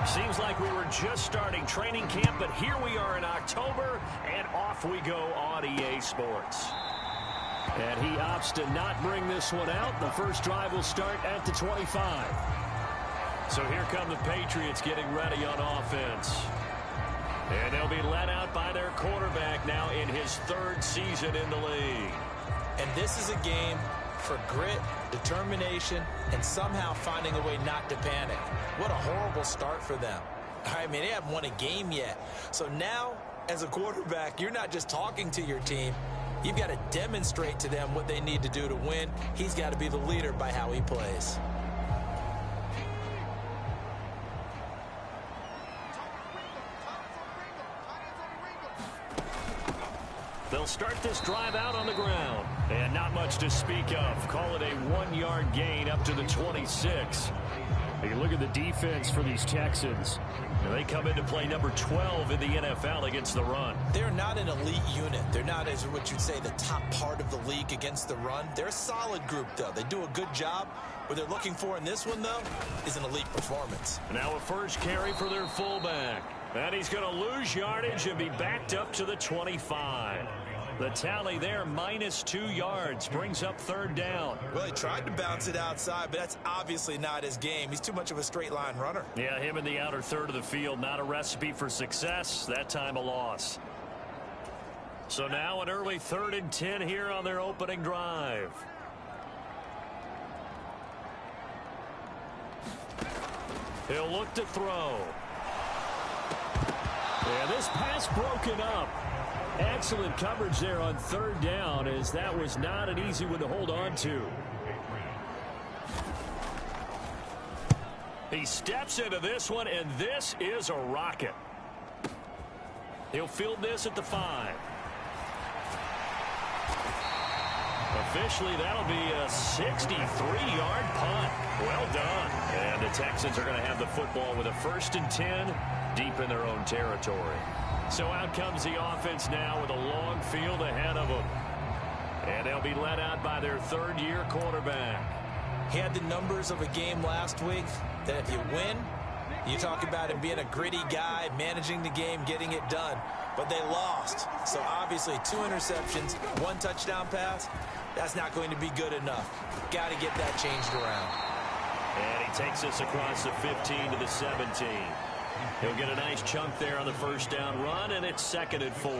Seems like we were just starting training camp, but here we are in October, and off we go on EA Sports. And he opts to not bring this one out. The first drive will start at the 25. So here come the Patriots getting ready on offense. And they'll be led out by their quarterback now in his third season in the league. And this is a game for grit, determination, and somehow finding a way not to panic. What a horrible start for them. I mean, they haven't won a game yet. So now, as a quarterback, you're not just talking to your team. You've got to demonstrate to them what they need to do to win. He's got to be the leader by how he plays. They'll start this drive out on the ground. And not much to speak of. Call it a 1-yard gain up to the 26. You look at the defense for these Texans. They come into play number 12 in the NFL against the run. They're not an elite unit. They're not, as what you'd say, the top part of the league against the run. They're a solid group, though. They do a good job. What they're looking for in this one, though, is an elite performance. Now a first carry for their fullback. And he's going to lose yardage and be backed up to the 25. The tally there, -2 yards, brings up third down. Well, he tried to bounce it outside, but that's obviously not his game. He's too much of a straight-line runner. Yeah, him in the outer third of the field, not a recipe for success. That time a loss. So now an early 3rd and 10 here on their opening drive. He'll look to throw. Yeah, this pass broken up. Excellent coverage there on third down, as that was not an easy one to hold on to. He steps into this one, and this is a rocket. He'll field this at the 5. Officially, that'll be a 63-yard punt. Well done. And the Texans are going to have the football with a 1st and 10 deep in their own territory. So out comes the offense now with a long field ahead of them. And they'll be led out by their third-year quarterback. He had the numbers of a game last week that if you win, you talk about him being a gritty guy, managing the game, getting it done. But they lost. So obviously 2 interceptions, 1 touchdown pass, that's not going to be good enough. Got to get that changed around. And he takes this across the 15 to the 17. He'll get a nice chunk there on the first down run, and it's 2nd and 4.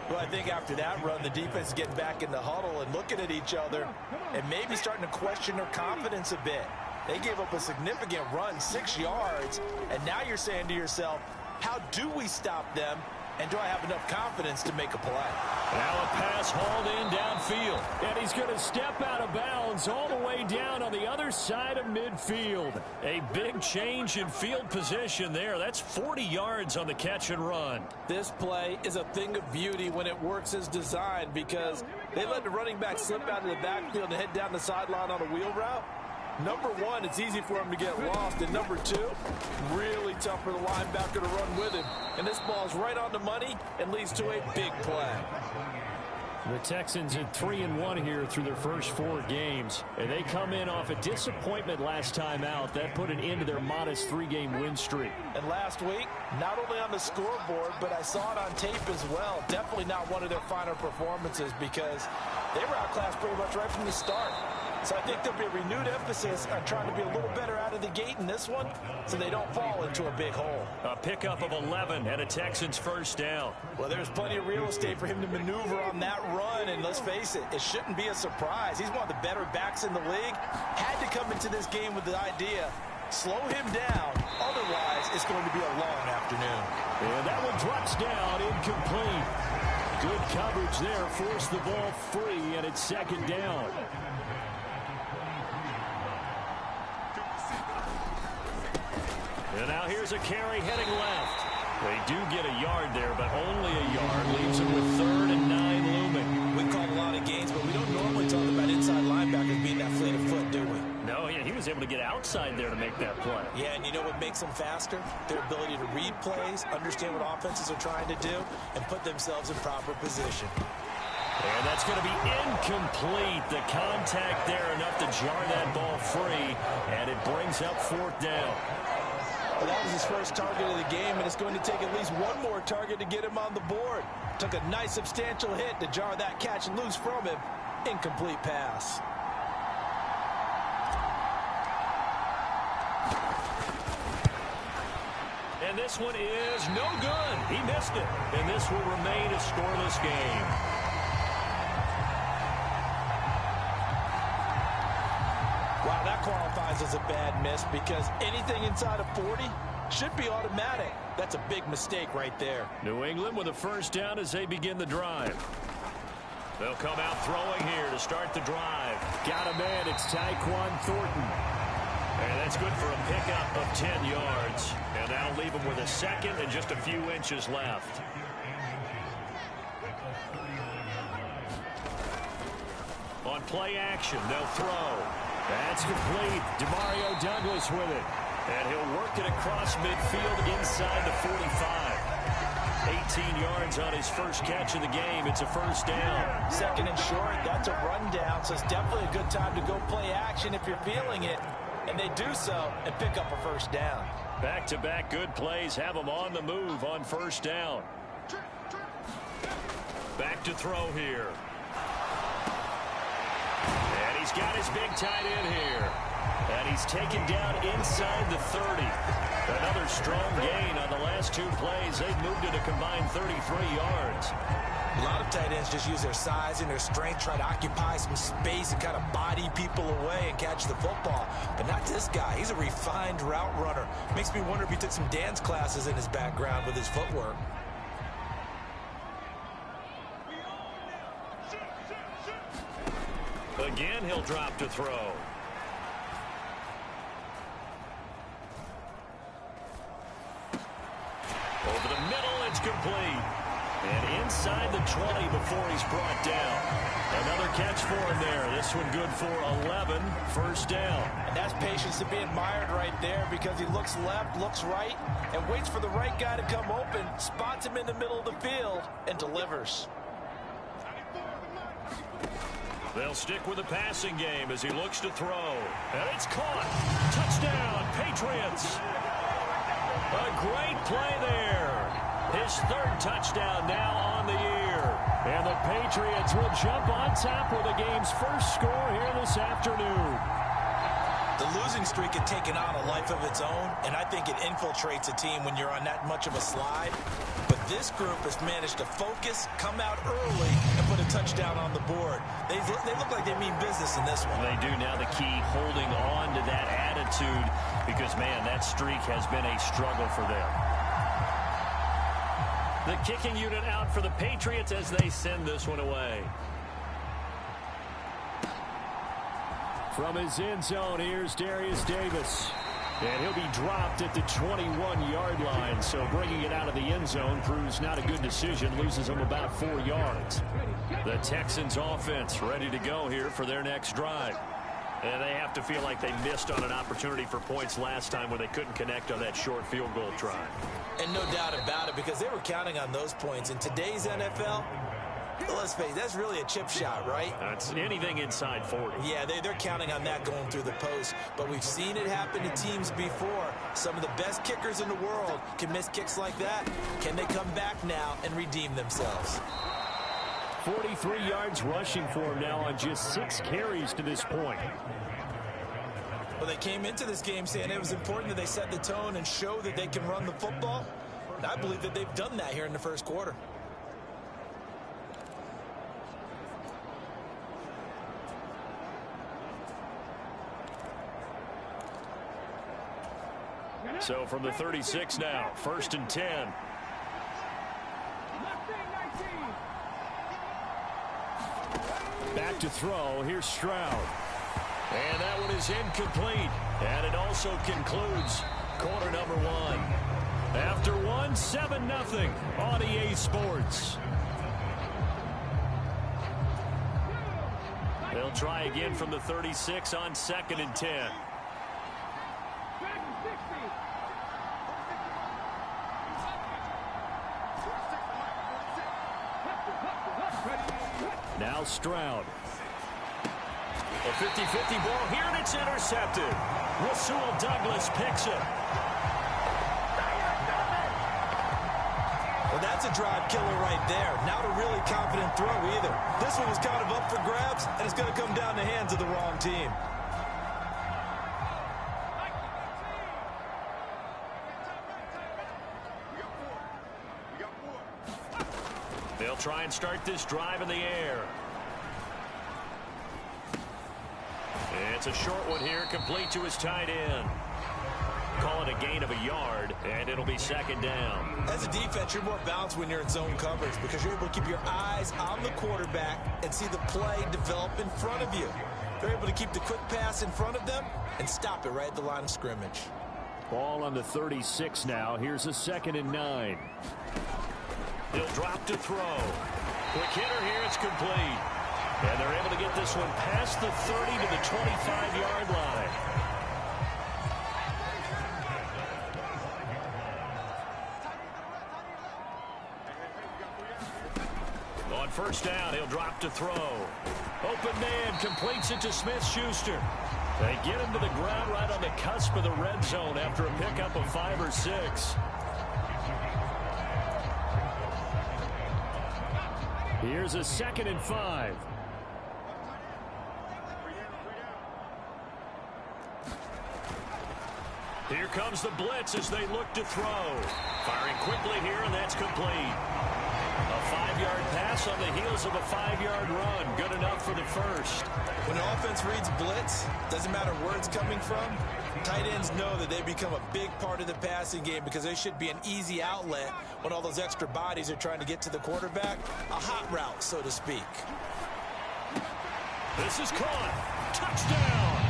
Well, I think after that run, the defense is getting back in the huddle and looking at each other and maybe starting to question their confidence a bit. They gave up a significant run, 6 yards, and now you're saying to yourself, how do we stop them, and do I have enough confidence to make a play? Now a pass hauled in downfield, and he's going to step out of bounds all the way down on the other side of midfield. A big change in field position there. That's 40 yards on the catch and run. This play is a thing of beauty when it works as designed, because they let the running back slip out of the backfield and head down the sideline on a wheel route. Number 1, it's easy for him to get lost. And number 2, really tough for the linebacker to run with him. And this ball's right on the money and leads to a big play. The Texans at 3-1 here through their first 4 games. And they come in off a disappointment last time out. That put an end to their modest 3-game win streak. And last week, not only on the scoreboard, but I saw it on tape as well. Definitely not one of their finer performances, because they were outclassed pretty much right from the start. So I think there'll be a renewed emphasis on trying to be a little better out of the gate in this one so they don't fall into a big hole. A pickup of 11 and a Texans first down. Well, there's plenty of real estate for him to maneuver on that run, and let's face it, it shouldn't be a surprise. He's one of the better backs in the league. Had to come into this game with the idea, slow him down, otherwise it's going to be a long afternoon. And that one drops down, incomplete. Good coverage there, forced the ball free, and it's 2nd down. And now here's a carry heading left. They do get a yard there, but only a yard. Leaves them with 3rd and 9 looming. We call a lot of games, but we don't normally talk about inside linebackers being that fleet of foot, do we? No, yeah, he was able to get outside there to make that play. Yeah, and you know what makes them faster? Their ability to read plays, understand what offenses are trying to do, and put themselves in proper position. And that's going to be incomplete. The contact there enough to jar that ball free, and it brings up 4th down. Well, that was his first target of the game, and it's going to take at least one more target to get him on the board. Took a nice substantial hit to jar that catch loose from him. Incomplete pass. And this one is no good. He missed it. And this will remain a scoreless game. Wow, that qualifies as a bad miss because anything inside of 40 should be automatic. That's a big mistake right there. New England with a first down as they begin the drive. They'll come out throwing here to start the drive. Got a man. It's Tyquan Thornton. And that's good for a pickup of 10 yards. And that'll leave him with a second and just a few inches left. On play action, they'll throw. That's complete. Demario Douglas with it. And he'll work it across midfield inside the 45. 18 yards on his first catch of the game. It's a first down. Second and short, that's a rundown, so it's definitely a good time to go play action if you're feeling it. And they do so and pick up a first down. Back-to-back good plays have them on the move on first down. Back to throw here. And he's got his big tight end here. And he's taken down inside the 30. Another strong gain on the last two plays. They've moved it a combined 33 yards. A lot of tight ends just use their size and their strength, try to occupy some space and kind of body people away and catch the football. But not this guy. He's a refined route runner. Makes me wonder if he took some dance classes in his background with his footwork. Again, he'll drop to throw. Over the middle, it's complete. And inside the 20 before he's brought down. Another catch for him there. This one good for 11. First down. And that's patience to be admired right there because he looks left, looks right, and waits for the right guy to come open, spots him in the middle of the field, and delivers. They'll stick with the passing game as he looks to throw. And it's caught. Touchdown, Patriots. A great play there. His third touchdown now on the year. And the Patriots will jump on top with the game's first score here this afternoon. The losing streak had taken on a life of its own, and I think it infiltrates a team when you're on that much of a slide. But this group has managed to focus, come out early, and put a touchdown on the board. They look like they mean business in this one. They do now. The key, holding on to that attitude because, man, that streak has been a struggle for them. The kicking unit out for the Patriots as they send this one away. From his end zone, here's Darius Davis. And he'll be dropped at the 21-yard line. So bringing it out of the end zone proves not a good decision. Loses him about 4 yards. The Texans offense ready to go here for their next drive. And they have to feel like they missed on an opportunity for points last time when they couldn't connect on that short field goal try. And no doubt about it, because they were counting on those points. In today's NFL, let's face it, that's really a chip shot, right? That's anything inside 40. Yeah, they're counting on that going through the post. But we've seen it happen to teams before. Some of the best kickers in the world can miss kicks like that. Can they come back now and redeem themselves? 43 yards rushing for him now on just 6 carries to this point. Well, they came into this game saying it was important that they set the tone and show that they can run the football. And I believe that they've done that here in the first quarter. So from the 36 now, 1st and 10. Back to throw. Here's Stroud. And that one is incomplete. And it also concludes quarter number 1. After one, 7-0 on EA Sports. They'll try again from the 36 on 2nd and 10. Now Stroud. A 50-50 ball here, and it's intercepted. Rasul Douglas picks it. Well, that's a drive killer right there. Not a really confident throw either. This one was kind of up for grabs, and it's going to come down the hands of the wrong team. They'll try and start this drive in the air. It's a short one here, complete to his tight end. Call it a gain of a yard, and it'll be second down. As a defense, you're more balanced when you're in zone coverage because you're able to keep your eyes on the quarterback and see the play develop in front of you. They're able to keep the quick pass in front of them and stop it right at the line of scrimmage. Ball on the 36 now. Here's a 2nd and 9. He'll drop to throw. Quick hitter here. It's complete. And they're able to get this one past the 30 to the 25-yard line. On first down, he'll drop to throw. Open man completes it to Smith-Schuster. They get him to the ground right on the cusp of the red zone after a pickup of 5 or 6. Here's a 2nd and 5. Here comes the blitz as they look to throw. Firing quickly here, and that's complete. A 5-yard pass on the heels of a 5-yard run. Good enough for the first. When an offense reads blitz, doesn't matter where it's coming from, tight ends know that they become a big part of the passing game because they should be an easy outlet when all those extra bodies are trying to get to the quarterback. A hot route, so to speak. This is caught. Touchdown.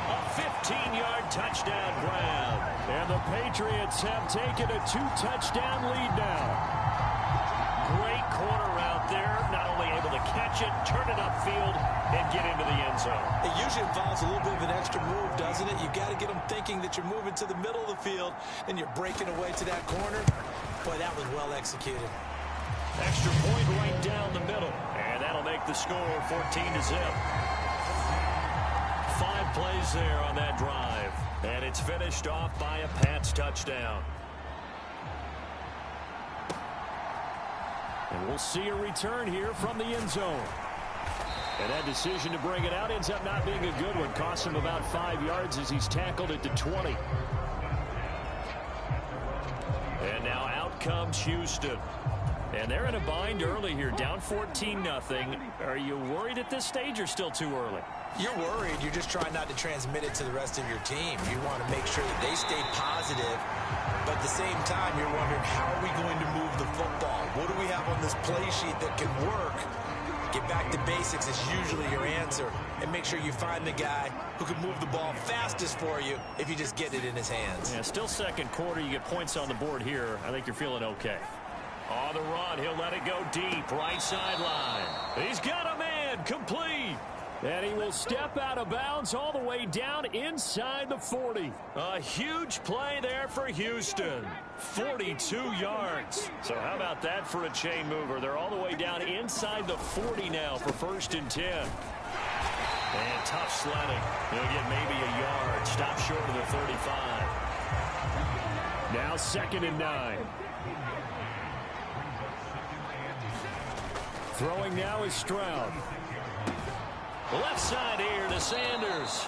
A 15-yard touchdown grab. And the Patriots have taken a 2-touchdown lead now. Great corner out there. Not only able to catch it, turn it upfield, and get into the end zone. It usually involves a little bit of an extra move, doesn't it? You got to get them thinking that you're moving to the middle of the field, and you're breaking away to that corner. Boy, that was well executed. Extra point right down the middle. And that'll make the score 14-0. 5 plays there on that drive. And it's finished off by a Pats touchdown. And we'll see a return here from the end zone. And that decision to bring it out ends up not being a good one. Costs him about 5 yards as he's tackled at the 20. And now out comes Houston. And they're in a bind early here, down 14-0. Are you worried at this stage or still too early? You're worried. You're just trying not to transmit it to the rest of your team. You want to make sure that they stay positive. But at the same time, you're wondering, how are we going to move the football? What do we have on this play sheet that can work? Get back to basics is usually your answer. And make sure you find the guy who can move the ball fastest for you if you just get it in his hands. Yeah, still second quarter. You get points on the board here. I think you're feeling okay. On the run, he'll let it go deep. Right sideline. He's got a man. Complete. And he will step out of bounds all the way down inside the 40. A huge play there for Houston. 42 yards. So how about that for a chain mover? They're all the way down inside the 40 now for 1st and 10. And tough sledding. He'll get maybe a yard. Stop short of the 35. Now 2nd and 9. Throwing now is Stroud. Left side here to Sanders.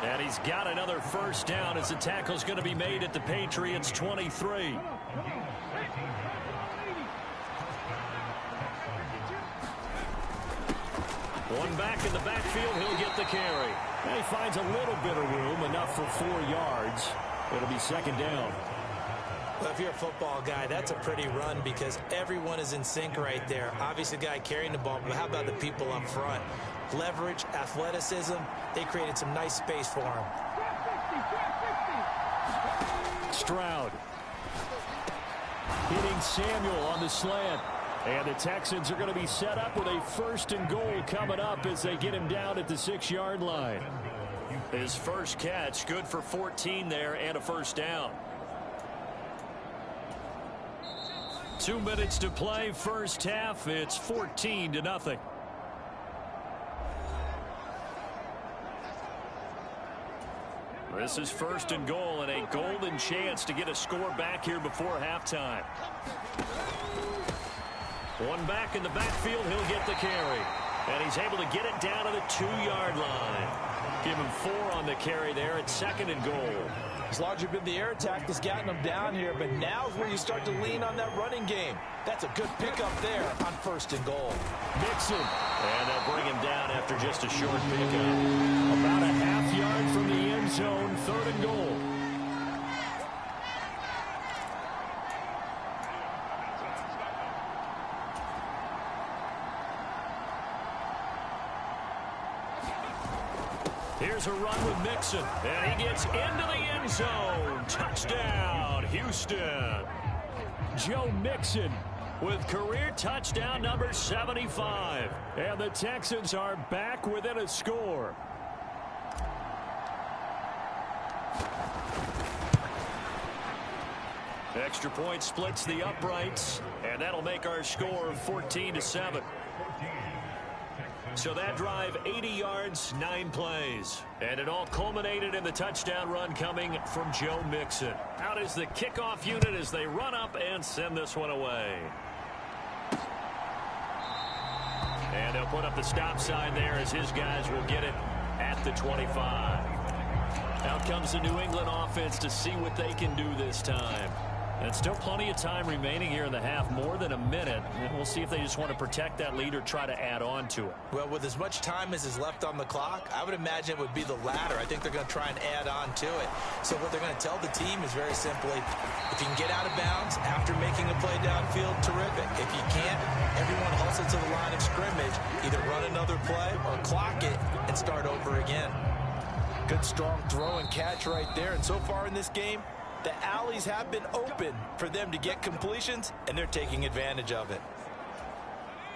And he's got another first down as the tackle's going to be made at the Patriots 23. One back in the backfield, he'll get the carry. And he finds a little bit of room, enough for 4 yards. It'll be 2nd down. Well, if you're a football guy, that's a pretty run because everyone is in sync right there. Obviously, the guy carrying the ball, but how about the people up front? Leverage, athleticism, they created some nice space for him. Stroud hitting Samuel on the slant. And the Texans are going to be set up with a 1st and goal coming up as they get him down at the 6-yard line. His first catch, good for 14 there and a first down. 2 minutes to play, first half. It's 14-0. This is 1st and goal and a golden chance to get a score back here before halftime. One back in the backfield, he'll get the carry. And he's able to get it down to the 2-yard line. Give him 4 on the carry there at 2nd and goal. It's largely been the air attack that's gotten them down here, but now's where you start to lean on that running game. That's a good pickup there on 1st and goal. Mixon. And they'll bring him down after just a short pickup. About a half-yard from the end zone, 3rd and goal. Here's a run with Mixon, and he gets into the end zone. Touchdown, Houston. Joe Mixon with career touchdown number 75. And the Texans are back within a score. Extra point splits the uprights, and that'll make our score 14-7. So that drive, 80 yards, 9 plays. And it all culminated in the touchdown run coming from Joe Mixon. Out is the kickoff unit as they run up and send this one away. And they'll put up the stop sign there as his guys will get it at the 25. Out comes the New England offense to see what they can do this time. And still plenty of time remaining here in the half, more than a minute. And we'll see if they just want to protect that lead or try to add on to it. Well, with as much time as is left on the clock, I would imagine it would be the latter. I think they're going to try and add on to it. So what they're going to tell the team is very simply, if you can get out of bounds after making a play downfield, terrific. If you can't, everyone hustle to the line of scrimmage, either run another play or clock it and start over again. Good strong throw and catch right there. And so far in this game, the alleys have been open for them to get completions, and they're taking advantage of it.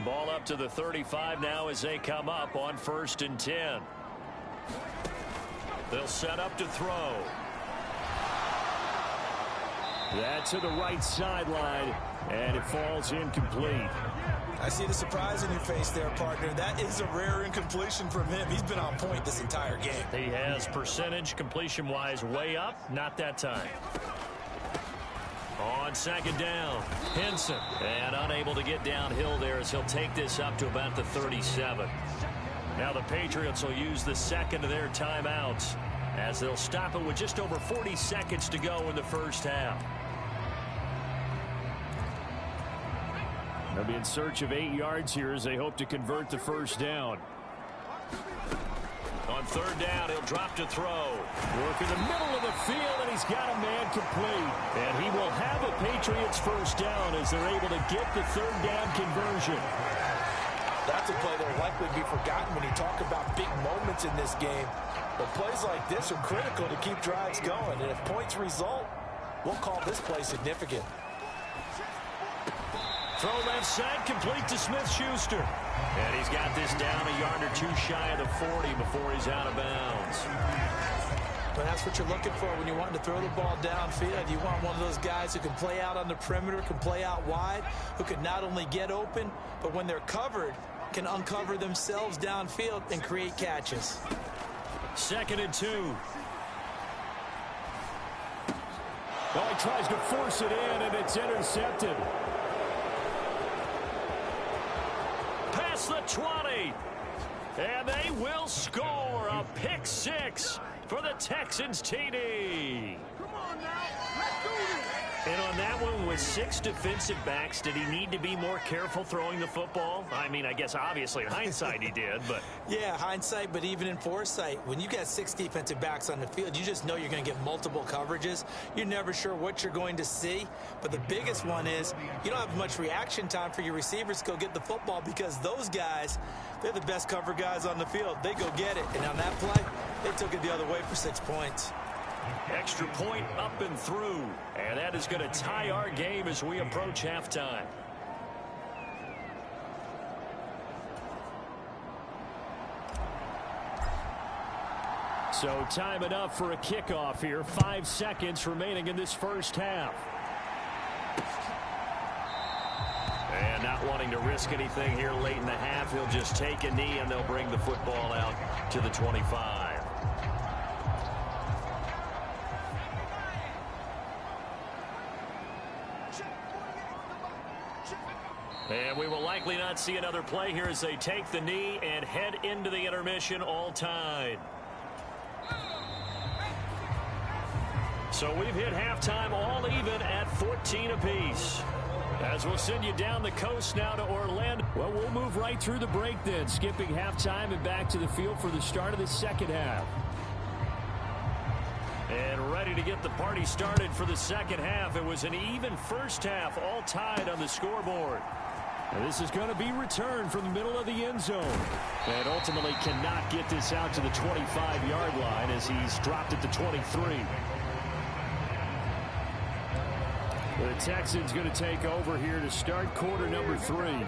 Ball up to the 35 now as they come up on 1st and 10. They'll set up to throw. That's to the right sideline, and it falls incomplete. I see the surprise in your face there, partner. That is a rare incompletion from him. He's been on point this entire game. He has percentage completion-wise way up. Not that time. On 2nd down, Henson. And unable to get downhill there as he'll take this up to about the 37. Now the Patriots will use the second of their timeouts as they'll stop it with just over 40 seconds to go in the first half. They'll be in search of 8 yards here as they hope to convert the first down. On 3rd down, he'll drop to throw. Work in the middle of the field, and he's got a man complete. And he will have a Patriots first down as they're able to get the 3rd down conversion. That's a play that will likely be forgotten when you talk about big moments in this game. But plays like this are critical to keep drives going. And if points result, we'll call this play significant. Throw left side, complete to Smith-Schuster. And he's got this down a yard or two shy of the 40 before he's out of bounds. But that's what you're looking for when you're wanting to throw the ball downfield. You want one of those guys who can play out on the perimeter, can play out wide, who can not only get open, but when they're covered, can uncover themselves downfield and create catches. 2nd and 2. Well, he tries to force it in, and it's intercepted. Past the 20. And they will score a pick 6 for the Texans TD. Come on now, let's do this. And on that one, with 6 defensive backs, did he need to be more careful throwing the football? I mean, I guess obviously in hindsight he did, but... Yeah, hindsight, but even in foresight, when you got 6 defensive backs on the field, you just know you're going to get multiple coverages. You're never sure what you're going to see. But the biggest one is you don't have much reaction time for your receivers to go get the football because those guys, they're the best cover guys on the field. They go get it. And on that play, they took it the other way for 6 points. Extra point up and through. And that is going to tie our game as we approach halftime. So time enough for a kickoff here. 5 seconds remaining in this first half. And not wanting to risk anything here late in the half, he'll just take a knee and they'll bring the football out to the 25. And we will likely not see another play here as they take the knee and head into the intermission all tied. So we've hit halftime all even at 14 apiece. As we'll send you down the coast now to Orlando. Well, we'll move right through the break then, skipping halftime and back to the field for the start of the second half. And ready to get the party started for the second half. It was an even first half, all tied on the scoreboard. And this is going to be returned from the middle of the end zone. And ultimately cannot get this out to the 25-yard line as he's dropped it to 23. The Texans going to take over here to start quarter number 3.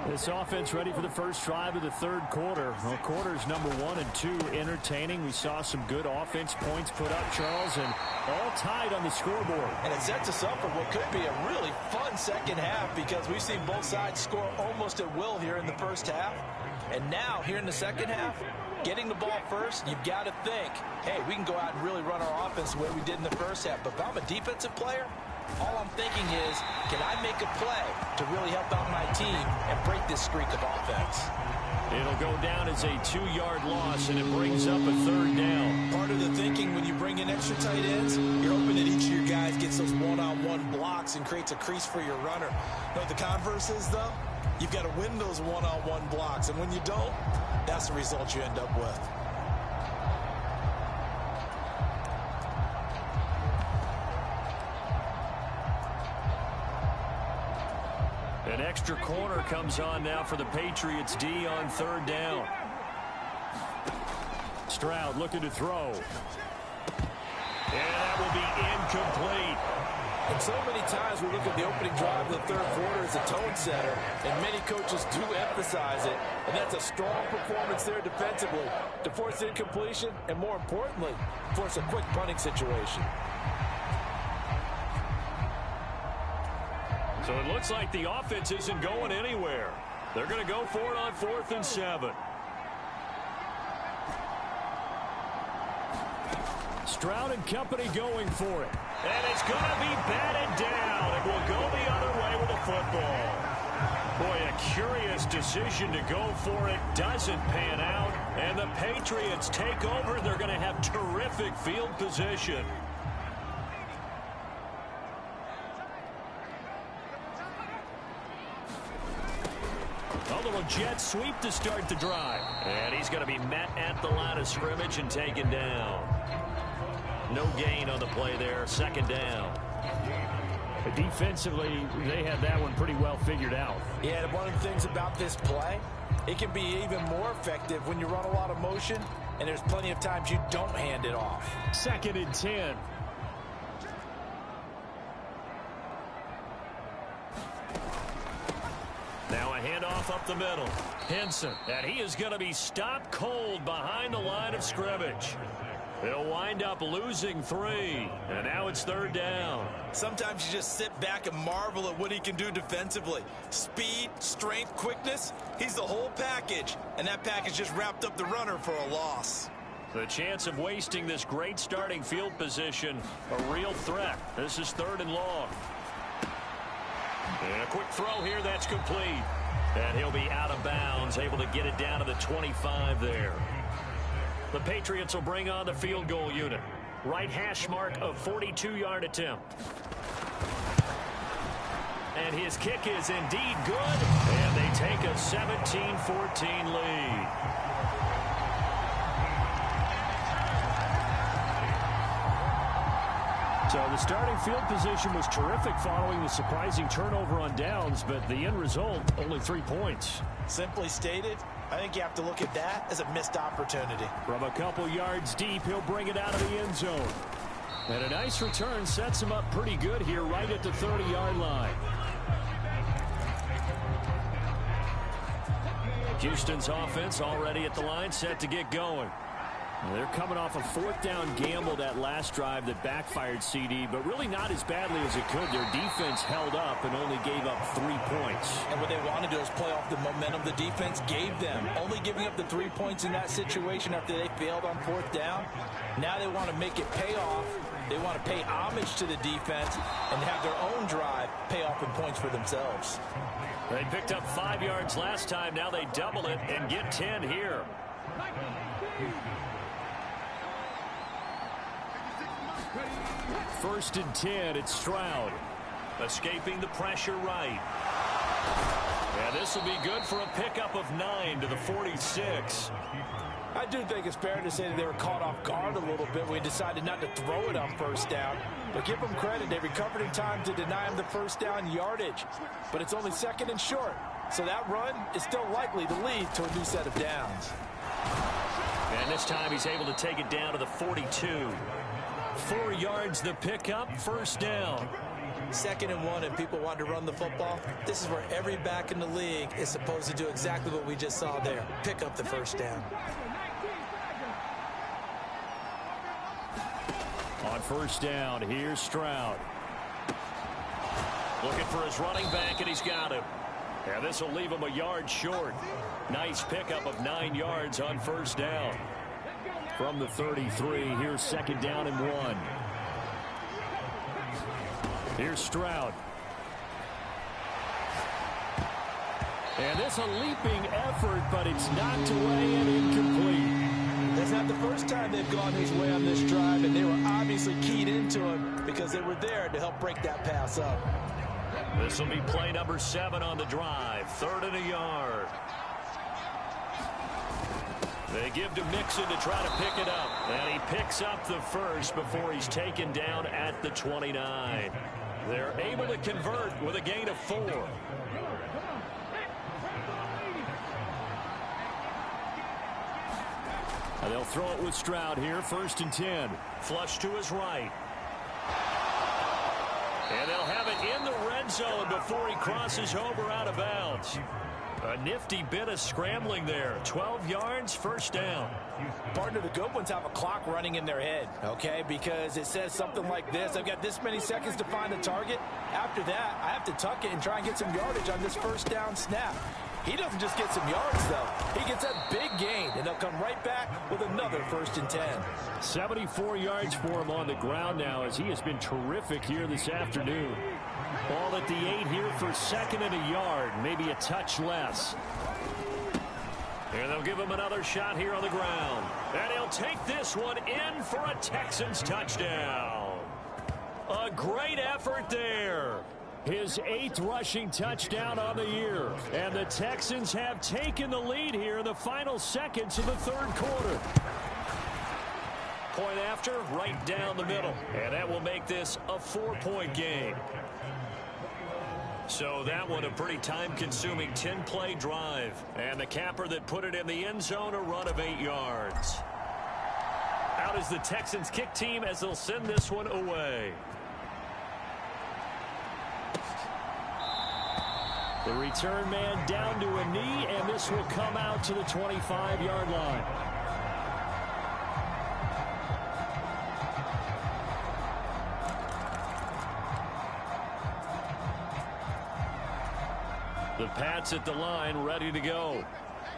This offense ready for the first drive of the third quarter. Well, quarters number 1 and 2 entertaining. We saw some good offense points put up, Charles, and all tied on the scoreboard. And it sets us up for what could be a really fun second half because we've seen both sides score almost at will here in the first half. And now, here in the second half, getting the ball first, you've got to think, hey, we can go out and really run our offense the way we did in the first half. But if I'm a defensive player, all I'm thinking is, can I make a play to really help out my team and break this streak of offense? It'll go down as a 2-yard loss, and it brings up a third down. Part of the thinking when you bring in extra tight ends, you're hoping that each of your guys gets those one-on-one blocks and creates a crease for your runner. You know what the converse is, though? You've got to win those one-on-one blocks, and when you don't, that's the result you end up with. An extra corner comes on now for the Patriots D on third down. Stroud looking to throw. And that will be incomplete. And so many times we look at the opening drive of the third quarter as a tone setter, and many coaches do emphasize it, and that's a strong performance there defensively to force incompletion and, more importantly, force a quick punting situation. So it looks like the offense isn't going anywhere. They're going to go for it on 4th and 7. Stroud and company going for it. And it's going to be batted down. It will go the other way with the football. Boy, a curious decision to go for it. Doesn't pan out. And the Patriots take over. They're going to have terrific field position. A little jet sweep to start the drive. And he's going to be met at the line of scrimmage and taken down. No gain on the play there. Second down. Defensively, they had that one pretty well figured out. Yeah, and one of the things about this play, it can be even more effective when you run a lot of motion, and there's plenty of times you don't hand it off. 2nd and 10. Now a handoff up the middle. Henson. And he is going to be stopped cold behind the line of scrimmage. They'll wind up losing 3. And now it's third down. Sometimes you just sit back and marvel at what he can do defensively. Speed, strength, quickness. He's the whole package. And that package just wrapped up the runner for a loss. The chance of wasting this great starting field position, a real threat. This is 3rd and long. And a quick throw here, that's complete. And he'll be out of bounds, able to get it down to the 25 there. The Patriots will bring on the field goal unit. Right hash mark of 42-yard attempt. And his kick is indeed good. And they take a 17-14 lead. So the starting field position was terrific following the surprising turnover on downs, but the end result, only 3 points. Simply stated, I think you have to look at that as a missed opportunity. From a couple yards deep, he'll bring it out of the end zone. And a nice return sets him up pretty good here right at the 30-yard line. Houston's offense already at the line, set to get going. They're coming off a fourth down gamble that last drive that backfired, CD, but really not as badly as it could. Their defense held up and only gave up 3 points. And what they want to do is play off the momentum the defense gave them. Only giving up the 3 points in that situation after they failed on fourth down. Now they want to make it pay off. They want to pay homage to the defense and have their own drive pay off in points for themselves. They picked up 5 yards last time. Now they double it and get 10 here. First and 10, it's Stroud. Escaping the pressure right. And this will be good for a pickup of 9 to the 46. I do think it's fair to say that they were caught off guard a little bit when we decided not to throw it on first down. But give them credit. They recovered in time to deny him the first down yardage. But it's only second and short. So that run is still likely to lead to a new set of downs. And this time he's able to take it down to the 42. 4 yards the pickup, first down. 2nd and 1 and people want to run the football. This is where every back in the league is supposed to do exactly what we just saw there. Pick up the first down. On first down, here's Stroud. Looking for his running back, and he's got him. And this will leave him a yard short. Nice pickup of 9 yards on first down. From the 33, here's 2nd down and 1. Here's Stroud. And this a leaping effort, but it's knocked away and incomplete. That's not the first time they've gone his way on this drive, and they were obviously keyed into him because they were there to help break that pass up. This will be play number 7 on the drive. 3rd and a yard. They give to Mixon to try to pick it up. And he picks up the first before he's taken down at the 29. They're able to convert with a gain of 4. And they'll throw it with Stroud here. 1st and 10. Flush to his right. And they'll have it in the red zone before he crosses over out of bounds. A nifty bit of scrambling there. 12 yards, first down. Partner, the good ones have a clock running in their head, okay? Because it says something like this. I've got this many seconds to find a target. After that, I have to tuck it and try and get some yardage on this first down snap. He doesn't just get some yards, though. He gets that big gain, and they'll come right back with another 1st and 10. 74 yards for him on the ground now as he has been terrific here this afternoon. Ball at the 8 here for 2nd and a yard, maybe a touch less. And they'll give him another shot here on the ground. And he'll take this one in for a Texans touchdown. A great effort there. His 8th rushing touchdown on the year. And the Texans have taken the lead here in the final seconds of the 3rd quarter. Point after, right down the middle. And that will make this a 4-point game. So that one a pretty time-consuming 10-play drive. And the capper that put it in the end zone, a run of 8 yards. Out is the Texans kick team as they'll send this one away. The return man down to a knee, and this will come out to the 25-yard line. The Pats at the line, ready to go.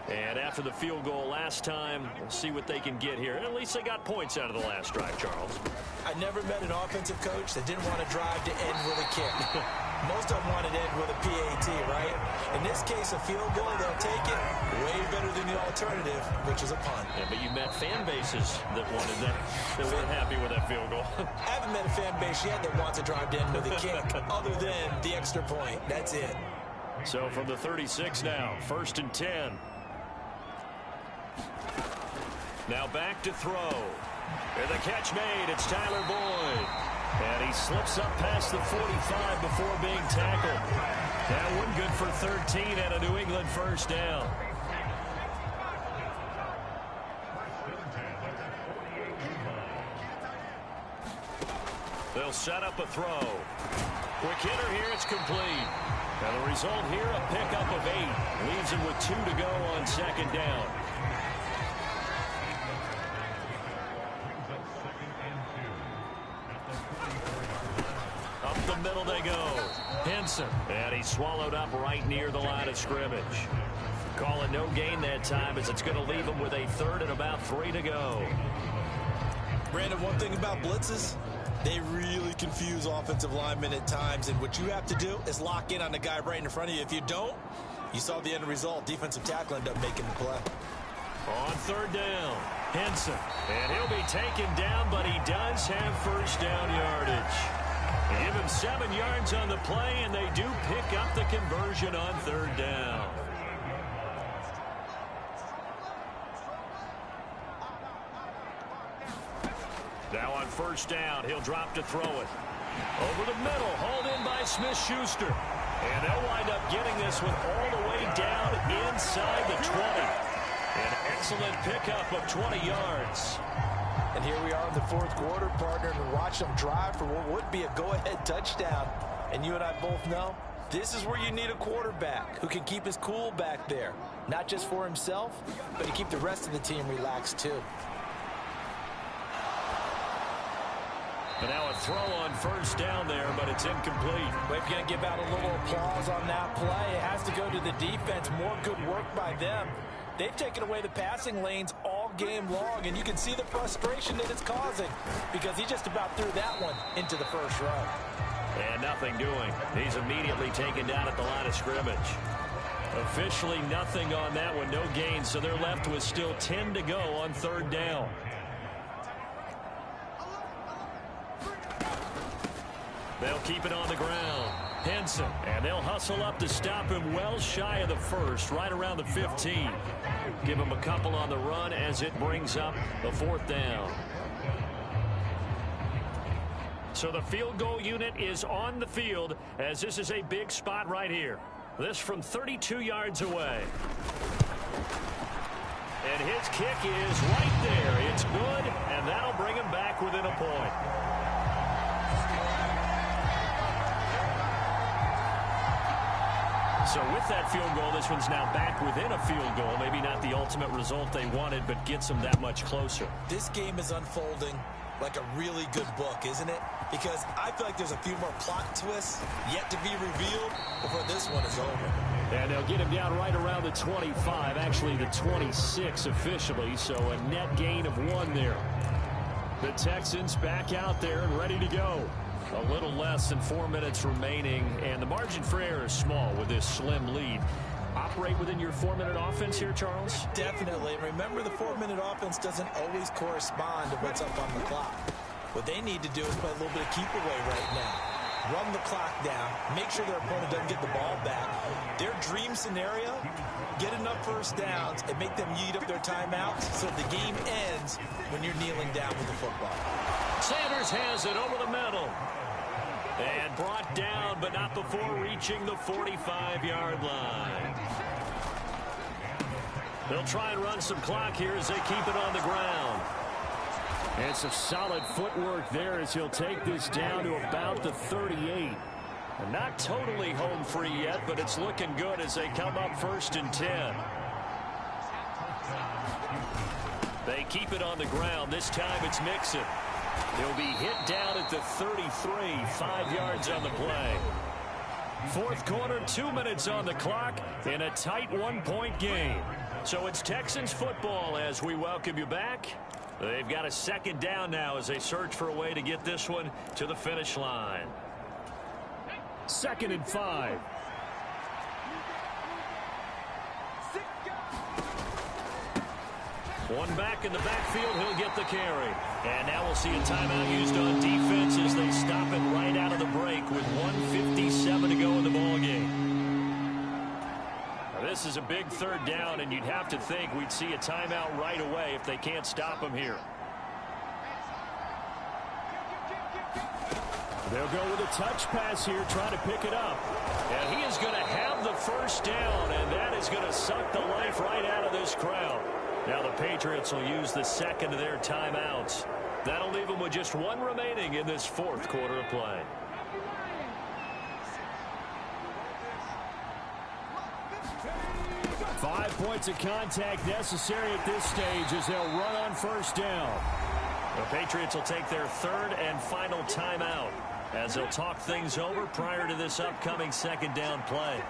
And after the field goal last time, we'll see what they can get here. And at least they got points out of the last drive, Charles. I never met an offensive coach that didn't want to drive to end with a kick. Most of them wanted to end with a PAT, right? In this case, a field goal, they'll take it. Way better than the alternative, which is a punt. Yeah, but you met fan bases that wanted that, that weren't happy with that field goal. I haven't met a fan base yet that wants to drive to end with a kick, other than the extra point. That's it. So from the 36 now, 1st and 10. Now back to throw. And the catch made. It's Tyler Boyd. And he slips up past the 45 before being tackled. That one good for 13 and a New England first down. They'll set up a throw. Quick hitter here. It's complete. And the result here, a pickup of 8. Leaves him with 2 to go on 2nd down. Henson. And he swallowed up right near the line of scrimmage. Calling no gain that time as it's going to leave him with a 3rd and about 3 to go. Brandon, one thing about blitzes, they really confuse offensive linemen at times, and what you have to do is lock in on the guy right in front of you. If you don't, you saw the end result. Defensive tackle ended up making the play. On 3rd down, Henson. And he'll be taken down, but he does have first down yardage. They give him 7 yards on the play, and they do pick up the conversion on 3rd down. Now on first down, he'll drop to throw it. Over the middle, hauled in by Smith-Schuster. And they'll wind up getting this one all the way down inside the 20. An excellent pickup of 20 yards. And here we are in the 4th quarter, partner, and watch them drive for what would be a go-ahead touchdown. And you and I both know this is where you need a quarterback who can keep his cool back there. Not just for himself, but to keep the rest of the team relaxed too. And now a throw on first down there, but it's incomplete. We're going to give out a little applause on that play. It has to go to the defense. More good work by them. They've taken away the passing lanes all game long, and you can see the frustration that it's causing because he just about threw that one into the first row. And nothing doing. He's immediately taken down at the line of scrimmage. Officially nothing on that one, no gain, so they're left with still 10 to go on 3rd down. They'll keep it on the ground. Henson, and they'll hustle up to stop him well shy of the 1st, right around the 15. Give him a couple on the run as it brings up the 4th down. So the field goal unit is on the field as this is a big spot right here. This from 32 yards away. And his kick is right there. It's good, and that'll bring him back within a point. So with that field goal, this one's now back within a field goal. Maybe not the ultimate result they wanted, but gets them that much closer. This game is unfolding like a really good book, isn't it? Because I feel like there's a few more plot twists yet to be revealed before this one is over. And they'll get him down right around the 25, actually the 26 officially, so a net gain of 1 there. The Texans back out there and ready to go. A little less than 4 minutes remaining, and the margin for error is small with this slim lead. Operate within your 4-minute offense here, Charles? Definitely. Remember, the 4-minute offense doesn't always correspond to what's up on the clock. What they need to do is play a little bit of keep away right now. Run the clock down, make sure their opponent doesn't get the ball back. Their dream scenario, get enough first downs and make them yeet up their timeouts so the game ends when you're kneeling down with the football. Sanders has it over the middle. And brought down, but not before reaching the 45-yard line. They'll try and run some clock here as they keep it on the ground. And some solid footwork there as he'll take this down to about the 38. And not totally home free yet, but it's looking good as they come up 1st and 10. They keep it on the ground. This time it's Mixon. He'll be hit down at the 33, 5 yards on the play. 4th quarter, 2 minutes on the clock in a tight 1-point game. So it's Texans football as we welcome you back. They've got a 2nd down now as they search for a way to get this one to the finish line. 2nd and 5. One back in the backfield, he'll get the carry. And now we'll see a timeout used on defense as they stop it right out of the break with 1:57 to go in the ballgame. This is a big 3rd down, and you'd have to think we'd see a timeout right away if they can't stop him here. They'll go with a touch pass here, trying to pick it up. And he is going to have the first down, and that is going to suck the life right out of this crowd. Now the Patriots will use the 2nd of their timeouts. That'll leave them with just 1 remaining in this 4th quarter of play. Five points of contact necessary at this stage as they'll run on first down. The Patriots will take their 3rd and final timeout as they'll talk things over prior to this upcoming second down play.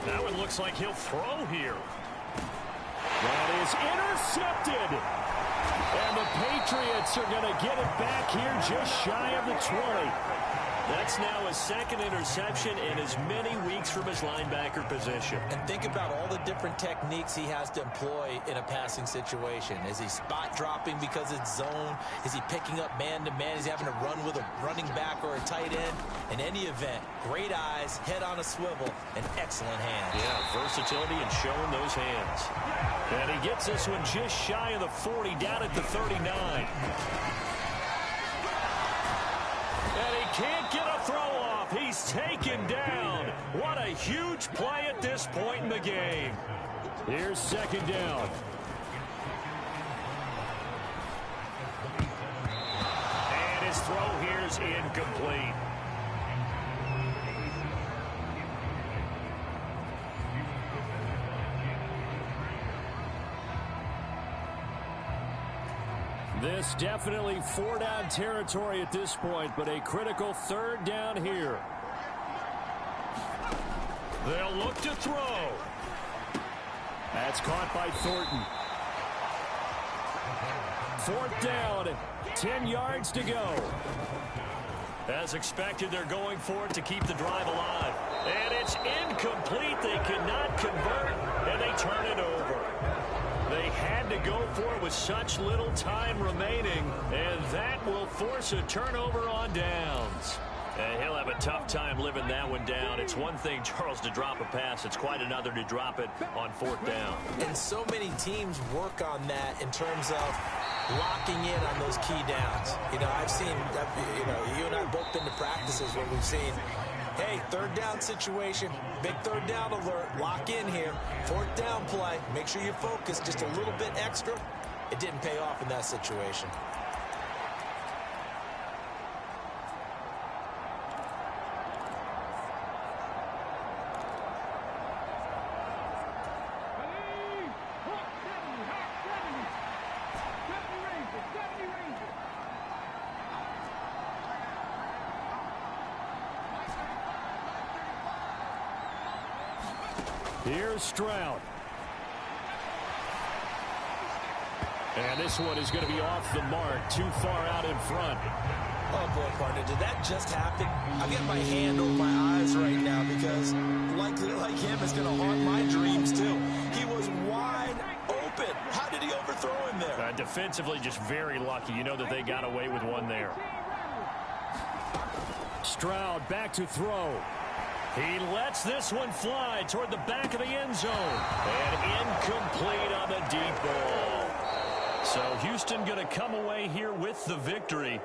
That one looks like he'll throw here. That is intercepted. And the Patriots are going to get it back here just shy of the 20. That's now his second interception in as many weeks from his linebacker position. And think about all the different techniques he has to employ in a passing situation. Is he spot dropping because it's zone? Is he picking up man-to-man? Is he having to run with a running back or a tight end? In any event, great eyes, head on a swivel, and excellent hands. Yeah, versatility and showing those hands. And he gets this one just shy of the 40, down at the 39. And he can't get a throw off. He's taken down. What a huge play at this point in the game. Here's second down. And his throw here's incomplete. This definitely 4-down territory at this point, but a critical third down here. They'll look to throw. That's caught by Thornton. Fourth down, 10 yards to go. As expected, they're going for it to keep the drive alive. And it's incomplete. They cannot convert, and they turn it over. They had to go for it with such little time remaining, and that will force a turnover on downs. And he'll have a tough time living that one down. It's one thing, Charles, to drop a pass. It's quite another to drop it on fourth down. And so many teams work on that in terms of locking in on those key downs. You know, I've seen, you and I have both been to practices where we've seen, hey, third down situation, big third down alert, lock in here, fourth down play, make sure you focus just a little bit extra. It didn't pay off in that situation. Here's Stroud. And this one is going to be off the mark, too far out in front. Oh, boy, partner, did that just happen? I've got my hand over my eyes right now because, like him, it's going to haunt my dreams, too. He was wide open. How did he overthrow him there? Defensively, just very lucky. You know that they got away with one there. Stroud back to throw. He lets this one fly toward the back of the end zone. And incomplete on the deep ball. So Houston going to come away here with the victory.